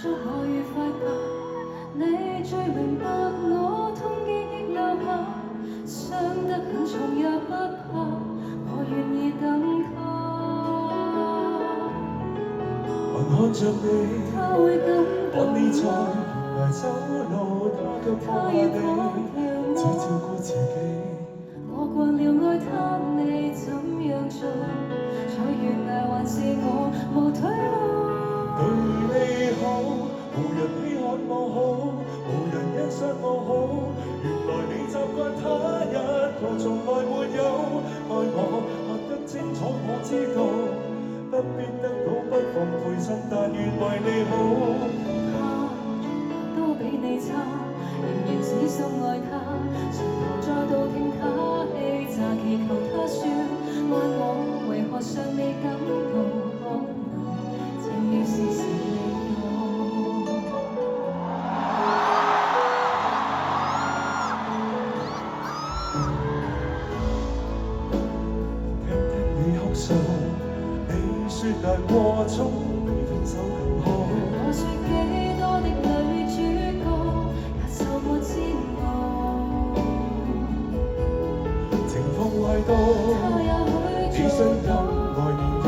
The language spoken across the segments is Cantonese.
祝我愉快吧，你最明白我痛記憶留下，傷得很重也不怕，我願意等他。還看着你，他會感到看你在懸崖走路，他卻放下你，只照顧自己。我慣了愛他，你怎樣做？在懸崖還是我無退路。對你好，無人稀罕我好，無人欣賞我好。原來你習慣他一套，從來沒有愛我，看得清楚我知道，不必得到不妨陪襯，但願為你好。他都比你差，仍然死心愛他，從頭再度聽他氣詐，祈求他說愛我，為何尚未感到可能，情要時時令我。聽聽你哭訴，你說難過總比分手更好。我說幾多的女主角也受過煎熬，情況壞到，他也許只信任來年一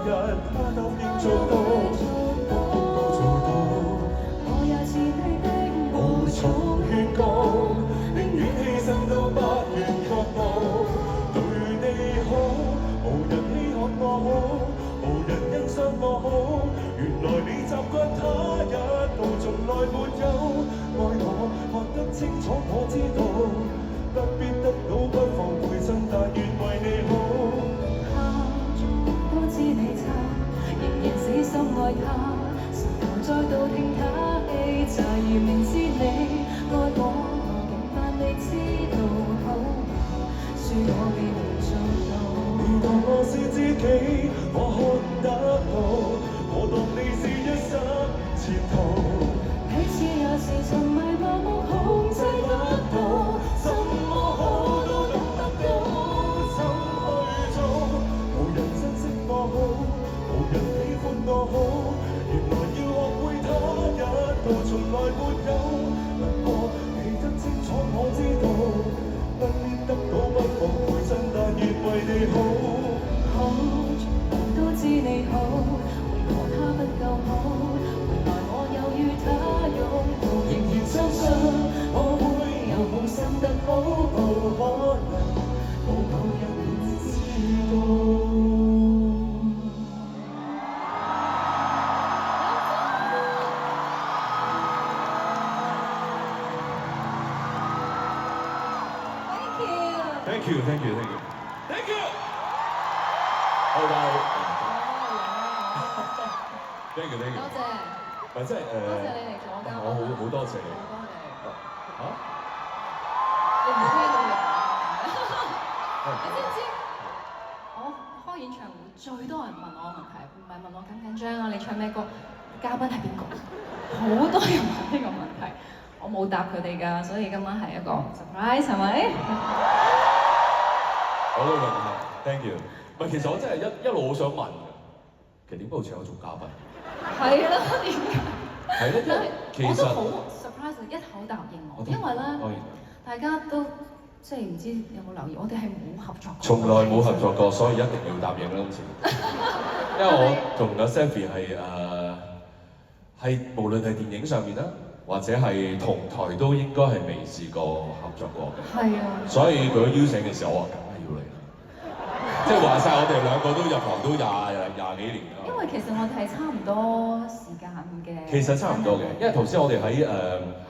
日，他答應做到，我亦都做到。我也似你的無從勸告，寧願犧牲都不願覺悟。對你好，無人稀罕我好，無人欣賞我好。原來你習慣他一套，從來沒有愛我，看得清楚我知道，不必得到不妨陪襯，但願為你好。他都知你差，仍然死心愛他，從頭再度聽他氣詐，而明知你愛我，我竟扮你知道好，說我未能做到。你當我是知己，我看得到，我當你是一生前途。彼此也是沉迷盲目控制不到，什麼好都得不到，怎去做？無人珍惜我好，無人喜歡我好，原來要學會他一套，從來沒有。不過記得清楚我知道，不必得到不妨陪襯，但願為你好。好，全部都知你好，為何他不夠好？原來我有與他擁抱，仍然相信我會有夢想得好好，可能到某日會知道。Thank you, thank you, thank you, thank you。好㗎，thank you, thank you。多謝，唔係即係多謝你嚟做我嘉賓。我好多謝你。嚇？你唔好聽到人。你知唔知？我開演唱會最多人問我問題，唔係問我緊唔緊張啊？你唱咩歌？嘉賓係邊個？好多人問呢個問題，我冇答佢哋㗎，所以今晚係一個 surprise 係咪？我都明白 ，thank you。唔係，其實我真係一路好想問㗎，其實點解會請我做嘉賓？係啦，點解？係咧，因為其實我都好 surprise，一口答應我，因為咧，大家都即係唔知有冇留意，我哋係冇合作過。從來冇合作過，所以一定要答應啦今次。因為我同阿 Stephy 係無論係電影上面啦，或者係同台都應該係未試過合作過嘅。係啊。所以佢邀請嘅時候，我話梗係要嚟啦。即係話晒，我哋兩個都入行都廿幾年啦。因為其實我哋係差唔多時間嘅。其實差唔多嘅，因為頭先我哋喺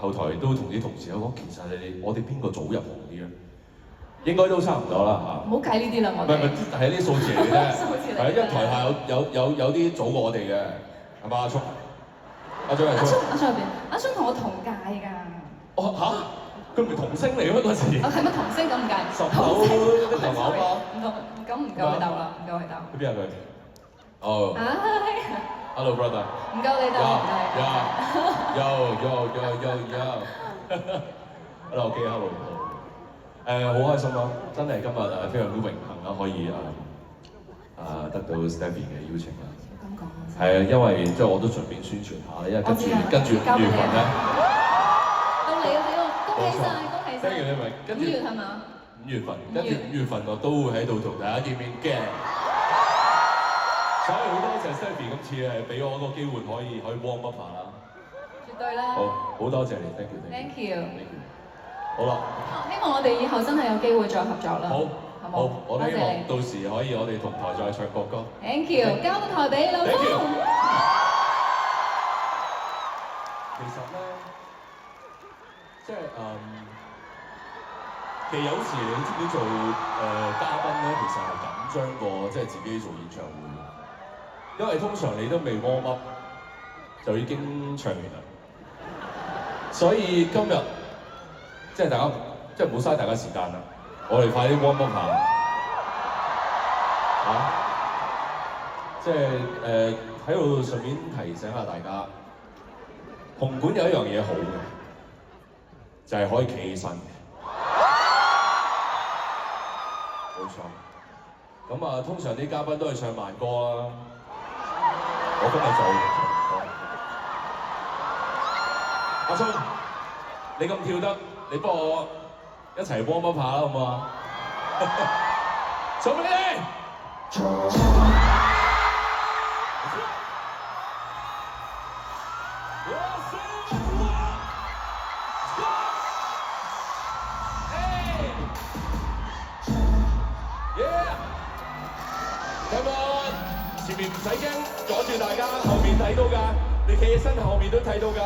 後台都同啲同事講，其實我哋邊個早入行啲咧？應該都差唔多啦嚇。唔好計呢啲啦，我哋。唔係啲數字嚟嘅啫。數字嚟嘅。係因為台下有啲早過我哋嘅，係嘛阿聰？阿聰係聰。阿聰入邊，阿聰同我同屆㗎。哦嚇，佢唔係童星嚟咩嗰時？係咪童星咁唔計？十口啲頭馬包。唔同，咁唔夠佢鬥啦，唔夠佢鬥。去邊啊佢？哦。Hello brother。唔夠你鬥，唔夠你鬥。Hello OK，Hello。好開心咯，真係今日非常之榮幸啦，可以得到 Stephy 嘅邀請啦。咁講啊，真係啊，因為即係我都順便宣傳下，因為跟住5月份咧，到你啦，恭喜晒，恭喜晒！跟住你咪跟住5月係嘛？5月份，跟住5月份我都會喺度同大家見面嘅。所以好多謝 Stephy 今次係俾我個機會可以 warm up 下啦。絕對啦。好多謝你 ，thank you。Thank you。好啦。希望我哋以後真係有機會再合作啦。好，我希望到時可以我哋同台再唱國歌。Thank you，交個台俾老公。其實咧，即係其實有時你知唔知做嘉賓咧，其實係緊張過即係自己做演唱會嘅，因為通常你都未 warm up 就已經唱完啦。所以今日即係大家即係唔好嘥大家時間啦。我哋快啲 warm up 下，即係喺度順便提醒下大家，紅館有一樣嘢好嘅，就係可以企起身嘅，冇錯。咁啊，通常啲嘉賓都係唱慢歌啦，我今日就阿聰，你咁跳得，你幫我一齊 warm up 下啦，好唔好啊？送俾你。Come on， 前面唔使驚，阻住大家，後面睇到㗎，你企起身後面都睇到㗎。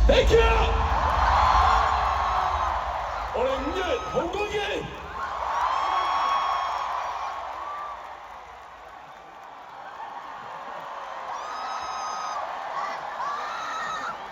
Thank you！ 我哋5月紅館見。